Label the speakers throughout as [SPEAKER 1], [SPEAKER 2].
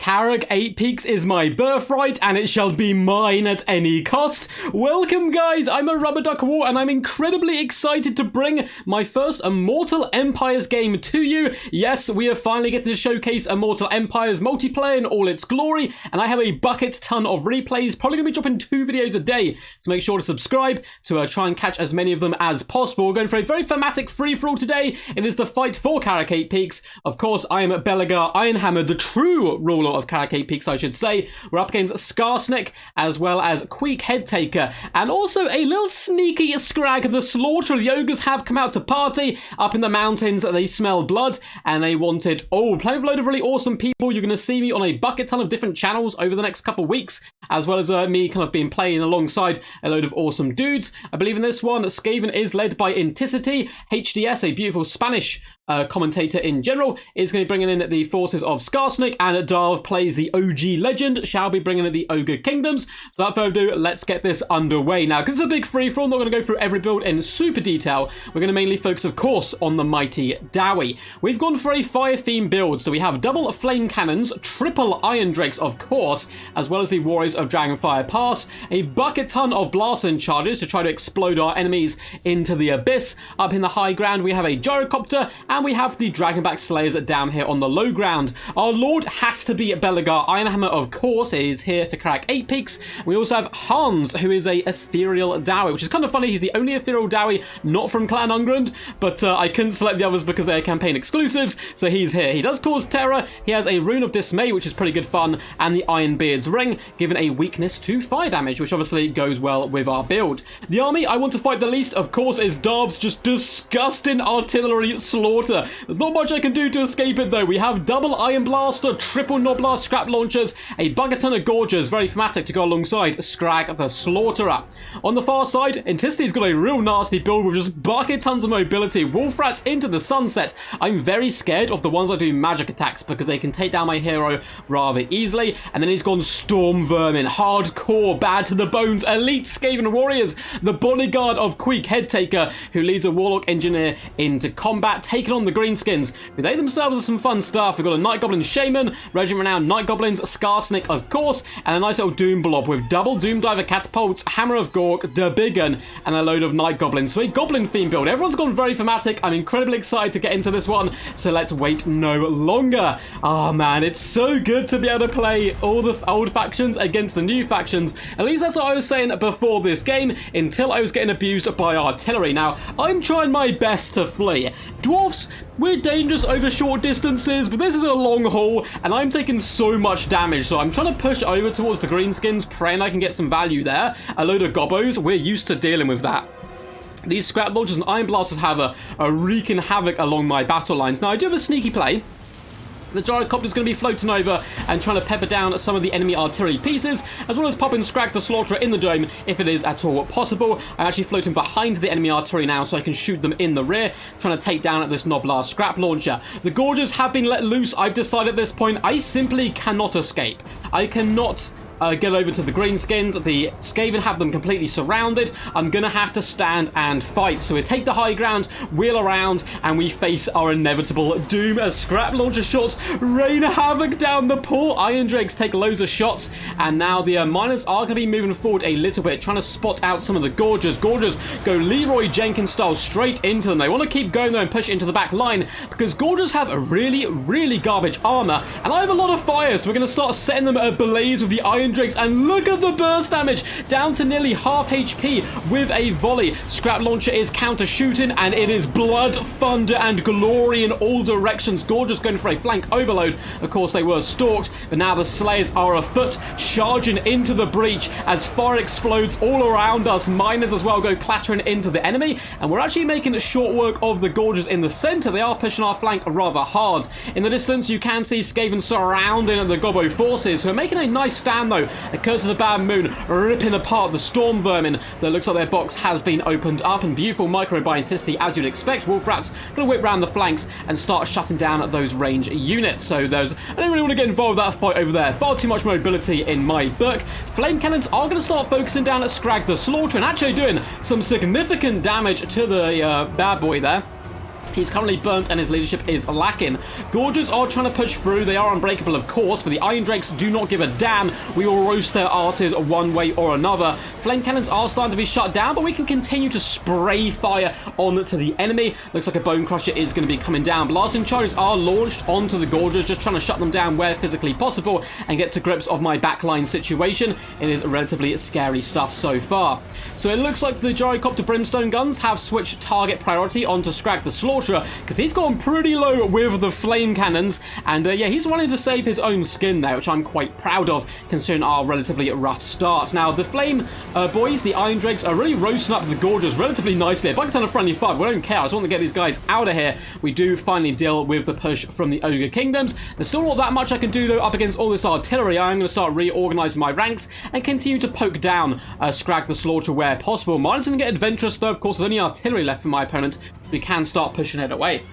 [SPEAKER 1] KARAK 8 Peaks is my birthright, and it shall be mine at any cost. Welcome, guys. I'm a Rubber Duck War, and I'm incredibly excited to bring my first Immortal Empires game to you. Yes, we are finally getting to showcase Immortal Empires multiplayer in all its glory, and I have a bucket ton of replays, probably going to be dropping 2 videos a day, so make sure to subscribe to try and catch as many of them as possible. We're going for a very thematic free-for-all today. It is the fight for KARAK 8 Peaks. Of course, I am Belagar Ironhammer, the true ruler of KARAK 8 Peaks, I should say. We're up against Skarsnik, as well as Queek Headtaker, and also a little sneaky scrag, the Slaughterer. The ogres have come out to party. Up in the mountains, they smell blood, and they wanted, playing with a load of really awesome people. You're going to see me on a bucket ton of different channels over the next couple of weeks, as well as me kind of being playing alongside a load of awesome dudes. I believe in this one, Skaven is led by Inticity. HDS, a beautiful Spanish commentator in general, is going to be bringing in the forces of Skarsnik, and Darv plays the OG legend, shall be bringing in the Ogre Kingdoms. So without further ado, let's get this underway. Now, because it's a big free-for-all, I'm not going to go through every build in super detail. We're going to mainly focus, of course, on the mighty Dowie. We've gone for a fire-themed build, so we have double flame cannons, triple iron drakes, of course, as well as the warriors of Dragonfire Pass, a bucket ton of blasting charges to try to explode our enemies into the abyss. Up in the high ground, we have a gyrocopter, and we have the Dragonback Slayers down here on the low ground. Our lord has to be Belagar Ironhammer, of course. He is here for KARAK 8 Peaks. We also have Hans, who is a ethereal Dowie, which is kind of funny. He's the only ethereal Dowie not from Clan Ungrund, but I couldn't select the others because they're campaign exclusives, so he's here. He does cause terror. He has a Rune of Dismay, which is pretty good fun, and the Ironbeard's Ring, given a weakness to fire damage, which obviously goes well with our build. The army I want to fight the least, of course, is Darv's just disgusting artillery slaughter. There's not much I can do to escape it, though. We have double Iron Blaster, triple Knobblast scrap launchers, a bucket ton of Gorgers, very thematic to go alongside Scrag the Slaughterer. On the far side, Inticity's got a real nasty build with just bucket tons of mobility. Wolf Rats into the sunset. I'm very scared of the ones that do magic attacks because they can take down my hero rather easily. And then he's gone Storm Vermin, hardcore, bad to the bones, elite Skaven warriors, the bodyguard of Queek Headtaker, who leads a Warlock Engineer into combat, taking on the Greenskins, who they themselves are some fun stuff. We've got a Night Goblin Shaman, Regiment Renowned Night Goblins, Skarsnik, of course, and a nice little Doom Blob with double Doom Diver Catapults, Hammer of Gork, Der Biggun, and a load of Night Goblins. So a Goblin theme build. Everyone's gone very thematic. I'm incredibly excited to get into this one, so let's wait no longer. Oh man, it's so good to be able to play all the old factions against the new factions. At least that's what I was saying before this game, until I was getting abused by artillery. Now, I'm trying my best to flee. Dwarfs, we're dangerous over short distances, but this is a long haul, and I'm taking so much damage, so I'm trying to push over towards the Greenskins, praying I can get some value there. A load of Gobbos, we're used to dealing with that. These scrap launchers and Iron Blasters have a wreaking havoc along my battle lines. Now, I do have a sneaky play. The gyrocopter is going to be floating over and trying to pepper down some of the enemy artillery pieces, as well as popping Scrag the Slaughterer in the dome if it is at all possible. I'm actually floating behind the enemy artillery now so I can shoot them in the rear, trying to take down this Knobblast scrap launcher. The Gorgers have been let loose. I've decided at this point I simply cannot escape. I cannot get over to the Greenskins. The Skaven have them completely surrounded. I'm gonna have to stand and fight. So we take the high ground, wheel around, and we face our inevitable doom as scrap launcher shots rain havoc down the poor Iron Drakes, take loads of shots, and now the miners are gonna be moving forward a little bit, trying to spot out some of the Gorgers. Gorgers go Leroy Jenkins style straight into them. They want to keep going though and push into the back line because Gorgers have a really garbage armor, and I have a lot of fire, so we're gonna start setting them ablaze with the Iron Drakes, and look at the burst damage, down to nearly half HP with a volley. Scrap launcher is counter shooting, and it is blood, thunder, and glory in all directions. Gorgeous going for a flank overload. Of course, they were stalked, but now the Slayers are afoot, charging into the breach as fire explodes all around us. Miners as well go clattering into the enemy, and we're actually making short work of the Gorgers in the center. They are pushing our flank rather hard. In the distance, you can see Skaven surrounding the Gobbo forces, who are making a nice stand though. A Curse of the Bad Moon ripping apart the Storm Vermin. That looks like their box has been opened up, and beautiful micro by Inticity as you'd expect. Wolf Rats gonna whip round the flanks and start shutting down those range units. So I don't really want to get involved with that fight over there. Far too much mobility in my book. Flame Cannons are going to start focusing down at Scrag the Slaughterer and actually doing some significant damage to the bad boy there. He's currently burnt and his leadership is lacking. Gorges are trying to push through. They are unbreakable, of course, but the Iron Drakes do not give a damn. We will roast their asses one way or another. Flame cannons are starting to be shut down, but we can continue to spray fire onto the enemy. Looks like a Bone Crusher is going to be coming down. Blasting charges are launched onto the Gorges, just trying to shut them down where physically possible and get to grips of my backline situation. It is relatively scary stuff so far. So it looks like the Gyrocopter Brimstone guns have switched target priority onto Scrag the Slaughterer, because he's gone pretty low with the flame cannons, and yeah, he's wanting to save his own skin there, which I'm quite proud of considering our relatively rough start. Now the flame boys, the Iron Drakes, are really roasting up the Gorges relatively nicely. If I can turn a friendly fire, we don't care. I just want to get these guys out of here. We do finally deal with the push from the Ogre Kingdoms. There's still not that much I can do though up against all this artillery. I'm going to start reorganizing my ranks and continue to poke down Scrag the Slaughterer where possible. Mine's going to get adventurous though. Of course, there's only artillery left for my opponent. We can start pushing it away.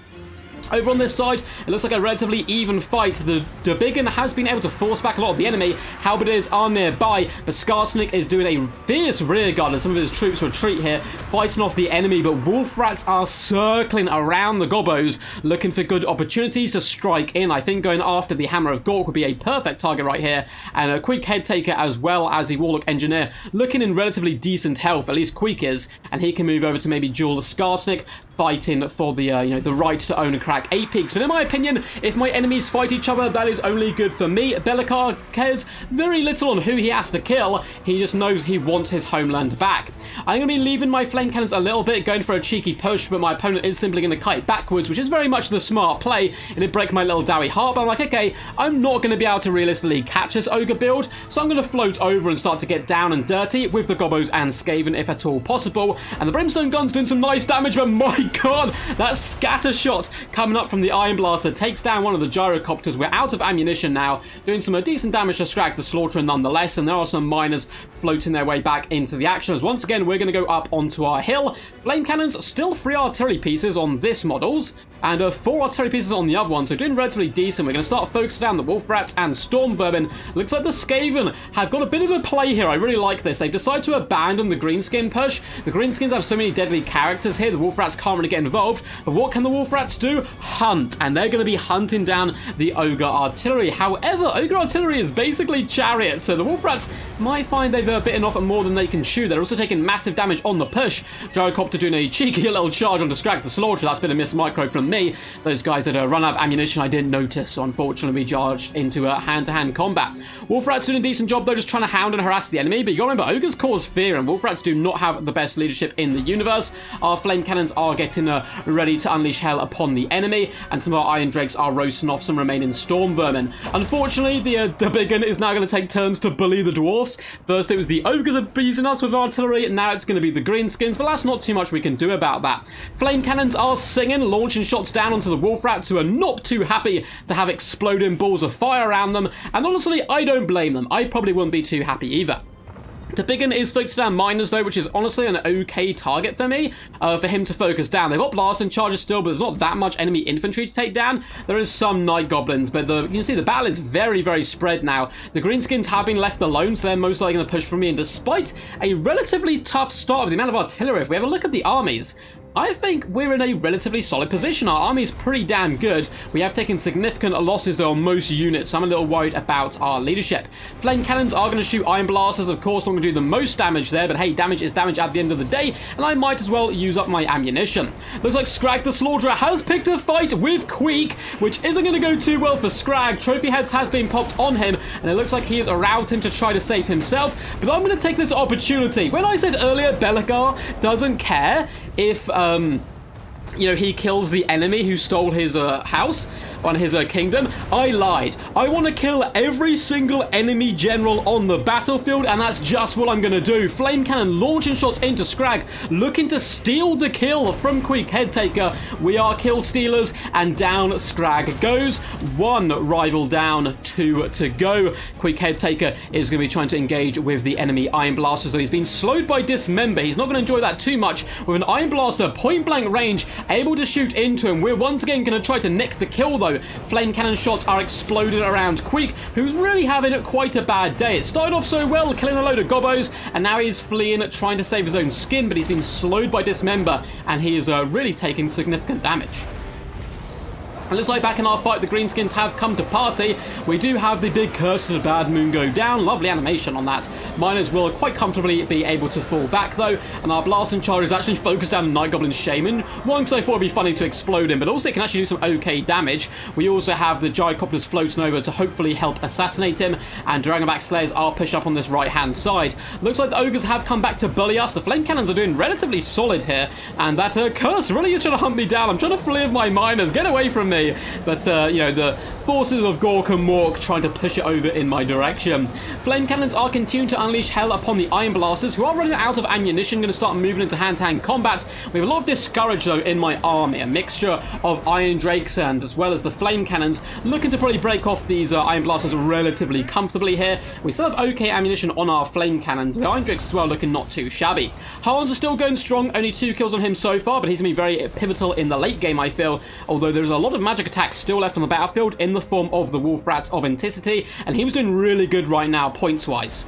[SPEAKER 1] Over on this side, it looks like a relatively even fight. The Biggin has been able to force back a lot of the enemy. Halberdiers are nearby, but Skarsnik is doing a fierce rearguard as some of his troops retreat here, fighting off the enemy, but Wolf Rats are circling around the Gobbos, looking for good opportunities to strike in. I think going after the Hammer of Gork would be a perfect target right here, and a Queek Head Taker as well as the Warlock Engineer, looking in relatively decent health, at least Queek is, and he can move over to maybe duel Skarsnik, fighting for the the right to own and crack 8 peaks. But in my opinion, if my enemies fight each other, that is only good for me. Belikar cares very little on who he has to kill. He just knows he wants his homeland back. I'm going to be leaving my flame cannons a little bit, going for a cheeky push, but my opponent is simply going to kite backwards, which is very much the smart play. It'd break my little Dowie heart, but I'm like, okay, I'm not going to be able to realistically catch this Ogre build, so I'm going to float over and start to get down and dirty with the Gobbos and Skaven if at all possible. And the Brimstone gun's doing some nice damage, but my god, that scatter shot coming up from the Iron Blaster takes down one of the Gyrocopters. We're out of ammunition now, doing some decent damage to Scrag the Slaughterer nonetheless, and there are some miners floating their way back into the action as once again we're going to go up onto our hill. Flame cannons, still 3 artillery pieces on this models, and 4 artillery pieces on the other one, so doing relatively decent. We're going to start focusing down the Wolf Rats and Storm Vermin. Looks like the Skaven have got a bit of a play here. I really like this. They've decided to abandon the Greenskin push. The Greenskins have so many deadly characters here, the Wolf Rats can't really get involved, but what can the Wolf Rats do? Hunt, and they're going to be hunting down the Ogre Artillery. However, Ogre Artillery is basically chariots, so the Wolf Rats might find they've bitten off more than they can chew. They're also taking massive damage on the push. Gyrocopter doing a cheeky little charge onto Scrag the Slaughterer. That's been a miss micro from me. Those guys that run out of ammunition I didn't notice, so unfortunately we charged into a hand-to-hand combat. Wolf Rats doing a decent job though, just trying to hound and harass the enemy, but you gotta remember, Ogres cause fear, and Wolf Rats do not have the best leadership in the universe. Our flame cannons are getting ready to unleash hell upon the enemy, and some of our Iron Drakes are roasting off some remaining Storm Vermin. Unfortunately, the Biggin is now going to take turns to bully the Dwarfs. First it was the Ogres abusing us with artillery, now it's going to be the Greenskins, but that's not too much we can do about that. Flame cannons are singing, launching shots down onto the Wolf Rats, who are not too happy to have exploding balls of fire around them, and honestly, I don't blame them. I probably wouldn't be too happy either. The Biggin is focused down miners though, which is honestly an okay target for me, for him to focus down. They've got blasting charges still, but there's not that much enemy infantry to take down. There is some night goblins, but you can see the battle is very, very spread now. The Greenskins have been left alone, so they're most likely going to push for me, and despite a relatively tough start with the amount of artillery, if we have a look at the armies, I think we're in a relatively solid position. Our army's pretty damn good. We have taken significant losses though on most units, so I'm a little worried about our leadership. Flame cannons are going to shoot Iron Blasters, of course, not going to do the most damage there, but hey, damage is damage at the end of the day, and I might as well use up my ammunition. Looks like Scrag the Slaughterer has picked a fight with Queek, which isn't going to go too well for Scrag. Trophy Heads has been popped on him, and it looks like he is routing to try to save himself, but I'm going to take this opportunity. When I said earlier Belikar doesn't care if he kills the enemy who stole his house on his kingdom, I lied. I want to kill every single enemy general on the battlefield, and that's just what I'm going to do. Flame cannon launching shots into Scrag, looking to steal the kill from Queek Head Taker. We are kill stealers, and down Scrag goes. 1 rival down, 2 to go. Queek Head Taker is going to be trying to engage with the enemy Iron Blasters, though he's been slowed by Dismember. He's not going to enjoy that too much. With an Iron Blaster point blank range, able to shoot into him, we're once again going to try to nick the kill though. Flame cannon shots are exploded around Queek, who's really having quite a bad day. It started off so well, killing a load of Gobbos, and now he's fleeing, trying to save his own skin, but he's been slowed by Dismember, and he is really taking significant damage. It looks like back in our fight, the Greenskins have come to party. We do have the big curse of the bad moon go down. Lovely animation on that. Miners will quite comfortably be able to fall back, though, and our blasting charge is actually focused down Night Goblin Shaman. One, because I thought it'd be funny to explode him, but also it can actually do some okay damage. We also have the Gyrocopters floating over to hopefully help assassinate him, and Dragonback Slayers are pushed up on this right-hand side. Looks like the Ogres have come back to bully us. The Flame Cannons are doing relatively solid here, and that curse really is trying to hunt me down. I'm trying to flee with my miners. Get away from me. But, you know, the forces of Gork and Mork trying to push it over in my direction. Flame Cannons are continuing to unleash hell upon the Iron Blasters, who are running out of ammunition, going to start moving into hand-to-hand combat. We have a lot of Discourage, though, in my army. A mixture of Iron Drakes and as well as the Flame Cannons, looking to probably break off these Iron Blasters relatively comfortably here. We still have okay ammunition on our Flame Cannons. The Iron Drakes as well looking not too shabby. Hans is still going strong, only 2 kills on him so far, but he's going to be very pivotal in the late game, I feel, although there's a lot of magic attacks still left on the battlefield in the form of the Wolf Rats of Anticity, and he was doing really good right now, points-wise.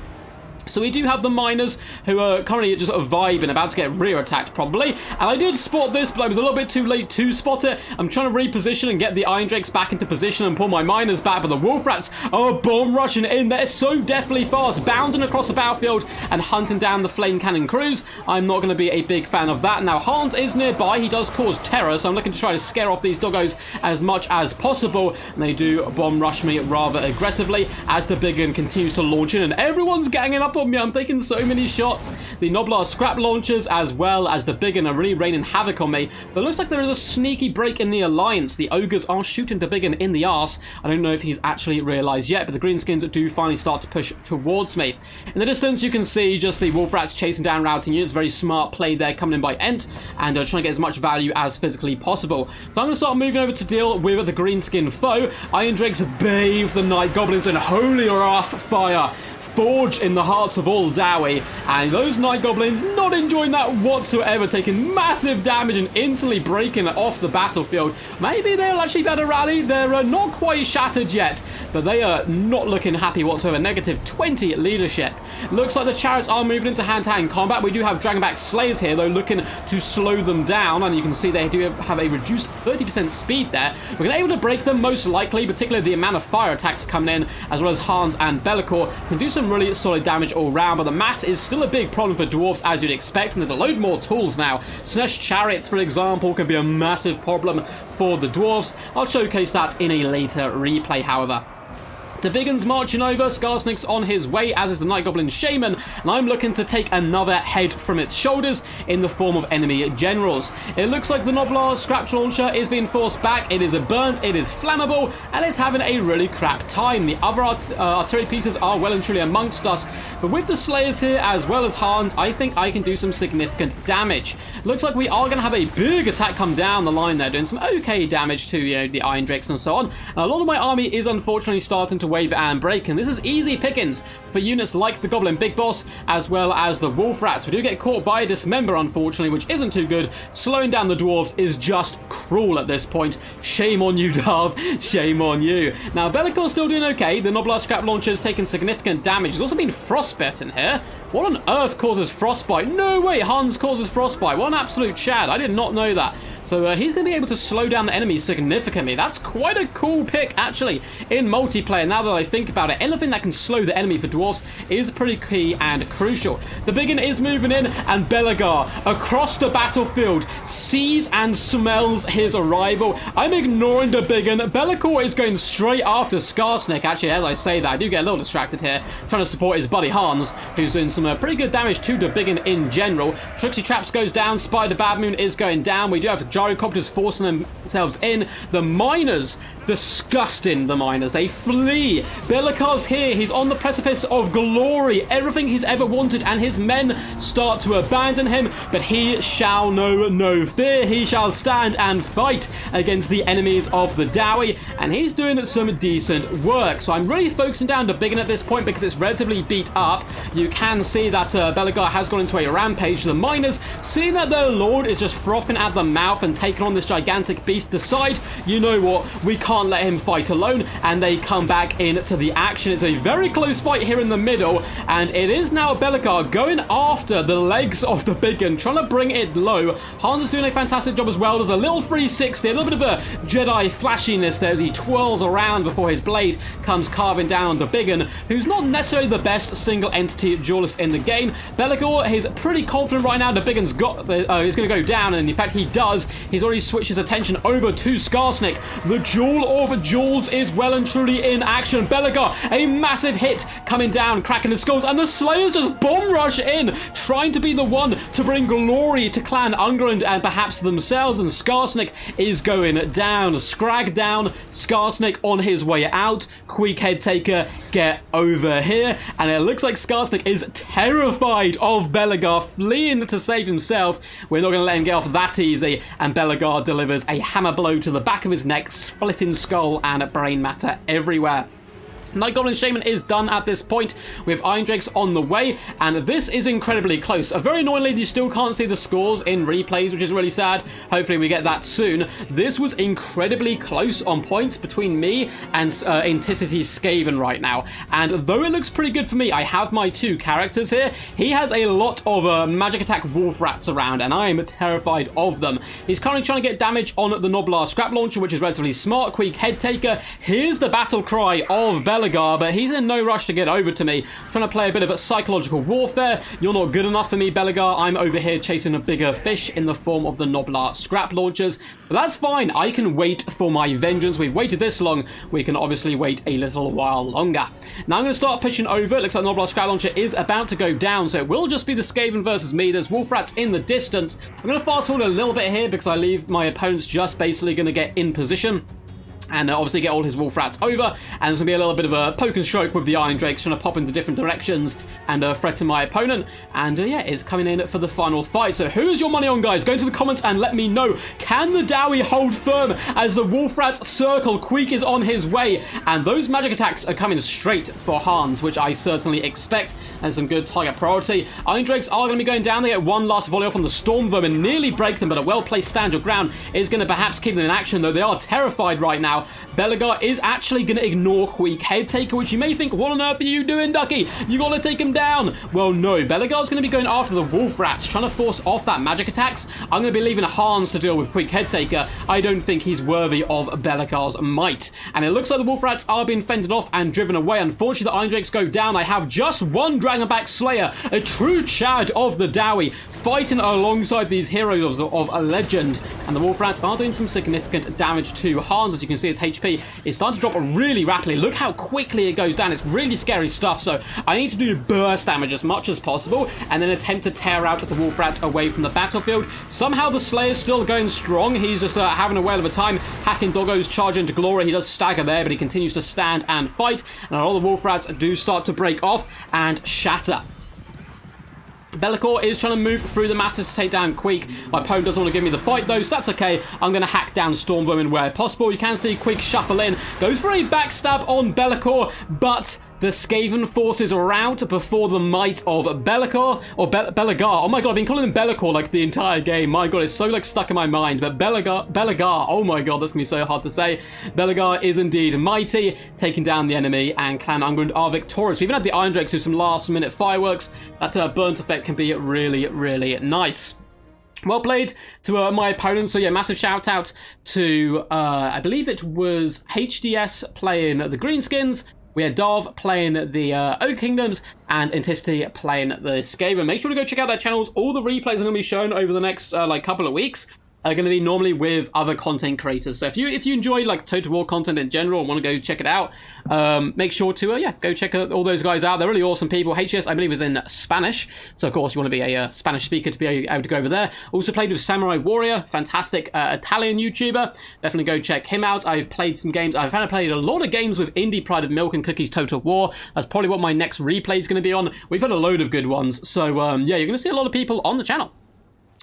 [SPEAKER 1] So we do have the Miners, who are currently just sort of vibing, about to get rear attacked probably. And I did spot this, but I was a little bit too late to spot it. I'm trying to reposition and get the Iron Drakes back into position and pull my Miners back, but the Wolf Rats are bomb rushing in. They're so deathly fast, bounding across the battlefield and hunting down the Flame Cannon crews. I'm not going to be a big fan of that. Now, Hans is nearby. He does cause terror, so I'm looking to try to scare off these doggos as much as possible. And they do bomb rush me rather aggressively as the big gun continues to launch in, and everyone's ganging up on me. I'm taking so many shots. The Noblar scrap launchers as well as the big gun are really raining havoc on me. But it looks like there is a sneaky break in the alliance. The Ogres are shooting the big gun in the arse. I don't know if he's actually realised yet, but the Greenskins do finally start to push towards me. In the distance, you can see just the Wolf Rats chasing down routing units. Very smart play there, coming in by Ent, and trying to get as much value as physically possible. So I'm going to start moving over to deal with the Greenskin foe. Iron Drakes bathe the Night Goblins in holy wrath fire. Forge in the hearts of all Dowie, and those Night Goblins not enjoying that whatsoever, taking massive damage and instantly breaking off the battlefield. Maybe they'll actually better rally. They're not quite shattered yet, but they are not looking happy whatsoever. Negative 20 leadership. Looks like the Chariots are moving into hand-to-hand combat. We do have Dragonback Slayers here, though, looking to slow them down, and you can see they do have a reduced 30% speed there. We're going to be able to break them most likely, particularly the amount of fire attacks coming in, as well as Hans and Bellicor can do some really solid damage all round, but the mass is still a big problem for dwarves, as you'd expect, and there's a load more tools now. Slash Chariots, for example, can be a massive problem for the dwarves. I'll showcase that in a later replay, however. The big un's marching over, Skarsnik's on his way, as is the Night Goblin Shaman, and I'm looking to take another head from its shoulders in the form of enemy generals. It looks like the Noblar Scrap Launcher is being forced back. It is burnt, it is flammable, and it's having a really crap time. The other artillery pieces are well and truly amongst us, but with the Slayers here, as well as Hans, I think I can do some significant damage. Looks like we are going to have a big attack come down the line there, doing some okay damage to, you know, the Iron Drakes and so on. And a lot of my army is unfortunately starting to wave and break, and this is easy pickings for units like the Goblin Big Boss as well as the Wolf Rats. We do get caught by a Dismember, unfortunately, which isn't too good. Slowing down the dwarves is just cruel at this point. Shame on you, Darv. Shame on you. Now, Bellicor's still doing okay. The Noblar Scrap Launcher is taking significant damage. There's also been frostbitten here. What on earth causes frostbite? No way, Hans causes frostbite. What an absolute chad. I did not know that. So he's going to be able to slow down the enemy significantly. That's quite a cool pick, actually, in multiplayer. Now that I think about it, anything that can slow the enemy for dwarves is pretty key and crucial. The big one is moving in, and Belagar, across the battlefield, sees and smells his arrival. I'm ignoring the big one. Bellicor is going straight after Skarsnik. Actually, as I say that, I do get a little distracted here, trying to support his buddy Hans, who's doing some pretty good damage to the big one in general. Trixie Traps goes down. Spider Bad Moon is going down. We do have Gyrocopters forcing themselves in. The Miners, disgusting, the Miners. They flee. Bellicar's here. He's on the precipice of glory. Everything he's ever wanted, and his men start to abandon him, but he shall know no fear. He shall stand and fight against the enemies of the Dowie, and he's doing some decent work. So I'm really focusing down the big one at this point because it's relatively beat up. You can see that Bellicar has gone into a rampage. The Miners, seeing that their lord is just frothing at the mouth and taken on this gigantic beast, decide, you know what, we can't let him fight alone, and they come back into the action. It's a very close fight here in the middle, and it is now Belegar going after the legs of the big one, trying to bring it low. Hans is doing a fantastic job as well. There's a little 360, a little bit of a Jedi flashiness there as he twirls around before his blade comes carving down the big one, who's not necessarily the best single entity duelist in the game. Belegar is pretty confident right now the big one's is going to go down, and in fact he does. He's already switched his attention over to Skarsnik. The Jewel of Jewels is well and truly in action. Belegar, a massive hit coming down, cracking the skulls, and the Slayers just bomb rush in, trying to be the one to bring glory to Clan Ungland and perhaps themselves, and Skarsnik is going down. Scrag down, Skarsnik on his way out. Quick head taker, get over here, and it looks like Skarsnik is terrified of Belegar, fleeing to save himself. We're not going to let him get off that easy, and Belegar delivers a hammer blow to the back of his neck, splitting skull and brain matter everywhere. Night Goblin Shaman is done at this point, with Iron Drakes on the way, and this is incredibly close. Very annoyingly, you still can't see the scores in replays, which is really sad. Hopefully we get that soon. This was incredibly close on points between me and Inticity Skaven right now, and though it looks pretty good for me, I have my two characters here. He has a lot of magic attack wolf rats around, and I am terrified of them. He's currently trying to get damage on the Noblar Scrap Launcher, which is relatively smart. Quick Head Taker. Here's the battle cry of Belegar, but he's in no rush to get over to me. Trying to play a bit of a psychological warfare. You're not good enough for me, Belegar. I'm over here chasing a bigger fish in the form of the Noblar Scrap Launchers. But that's fine. I can wait for my vengeance. We've waited this long. We can obviously wait a little while longer. Now I'm going to start pushing over. It looks like Noblar Scrap Launcher is about to go down, so it will just be the Skaven versus me. There's wolf rats in the distance. I'm going to fast forward a little bit here because I leave my opponents just basically going to get in position and obviously get all his wolf rats over, and there's going to be a little bit of a poke and stroke with the Iron Drakes trying to pop into different directions and threaten my opponent, and yeah, it's coming in for the final fight. So who is your money on, guys? Go into the comments and let me know. Can the Dowie hold firm as the wolf rats circle? Queek is on his way, and those magic attacks are coming straight for Hans, which I certainly expect, and some good target priority. Iron Drakes are going to be going down. They get one last volley off on the Storm Vermin, nearly break them, but a well-placed stand your ground is going to perhaps keep them in action, though they are terrified right now. Belegar is actually going to ignore Quick Head Taker, which you may think, what on earth are you doing, Ducky? You got to take him down. Well, no. Belegar's going to be going after the wolf rats, trying to force off that magic attacks. I'm going to be leaving Hans to deal with Quick Head Taker. I don't think he's worthy of Belegar's might. And it looks like the wolf rats are being fended off and driven away. Unfortunately, the Iron Drakes go down. I have just one Dragonback Slayer, a true Chad of the Dowie, fighting alongside these heroes of a legend. And the wolf rats are doing some significant damage to Hans. As you can see, his HP is starting to drop really rapidly. Look how quickly it goes down. It's really scary stuff. So I need to do burst damage as much as possible and then attempt to tear out the wolf rats away from the battlefield. Somehow the Slayer's still going strong. He's just having a whale of a time. Hacking Doggos charge into glory. He does stagger there, but he continues to stand and fight. And all the wolf rats do start to break off and shatter. Belegar is trying to move through the masses to take down Queek. My opponent doesn't want to give me the fight though, so that's okay. I'm going to hack down Storm Vermin where possible. You can see Queek shuffle in, goes for a backstab on Belegar, but the Skaven forces are out before the might of Belegar, or Belegar. Oh my god, I've been calling him Belegar like the entire game. My god, it's so like stuck in my mind. But Belegar, oh my god, that's going to be so hard to say. Belegar is indeed mighty, taking down the enemy, and Clan Ungland are victorious. We even had the Iron Drakes do some last minute fireworks. That burnt effect can be really, really nice. Well played to my opponent. So yeah, massive shout out to, I believe it was HDS playing the Greenskins. We had Dov playing the Oak Kingdoms and Inticity playing the Skaven. Make sure to go check out their channels. All the replays are going to be shown over the next couple of weeks. Are going to be normally with other content creators. So if you enjoy like Total War content in general and want to go check it out, make sure to go check all those guys out. They're really awesome people. HS, I believe, is in Spanish, so of course you want to be a Spanish speaker to be able to go over there. Also played with Samurai Warrior, fantastic Italian YouTuber. Definitely go check him out. I've played some games. I've played a lot of games with Indie Pride of Milk and Cookies Total War. That's probably what my next replay is going to be on. We've had a load of good ones, so yeah, you're going to see a lot of people on the channel.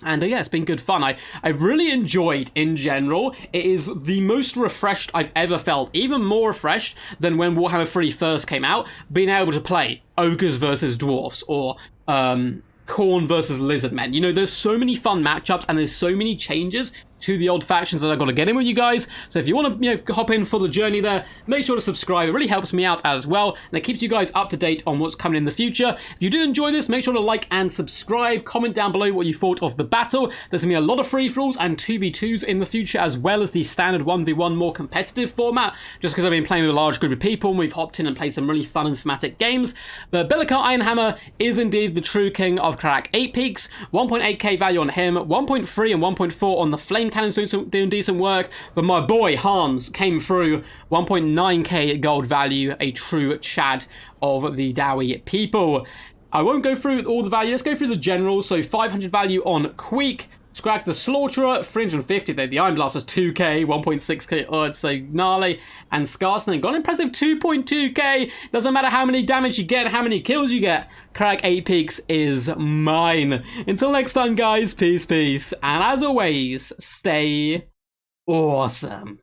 [SPEAKER 1] And yeah, it's been good fun. I've really enjoyed, in general, it is the most refreshed I've ever felt. Even more refreshed than when Warhammer 3 first came out, being able to play Ogres versus Dwarfs, or Khorne versus Lizardmen. You know, there's so many fun matchups, and there's so many changes to the old factions that I've got to get in with you guys. So if you want to, hop in for the journey there, make sure to subscribe. It really helps me out as well, and it keeps you guys up to date on what's coming in the future. If you did enjoy this, make sure to like and subscribe. Comment down below what you thought of the battle. There's going to be a lot of free-for-alls and 2v2s in the future, as well as the standard 1v1 more competitive format, just because I've been playing with a large group of people and we've hopped in and played some really fun and thematic games. But Bellicar Ironhammer is indeed the true king of KARAK 8 Peaks. 1.8k value on him, 1.3 and 1.4 on the Flame Cannons doing decent work, but my boy Hans came through. 1.9k gold value, a true Chad of the Dowie people. I won't go through all the value, let's go through the generals. So 500 value on Queek, Scrag the Slaughterer, 350, the Iron Blaster's 2k, 1.6k, oh, it's so gnarly, and Scarston got an impressive 2.2k, doesn't matter how many damage you get, how many kills you get, KARAK 8 Peaks is mine. Until next time guys, peace, and as always, stay awesome.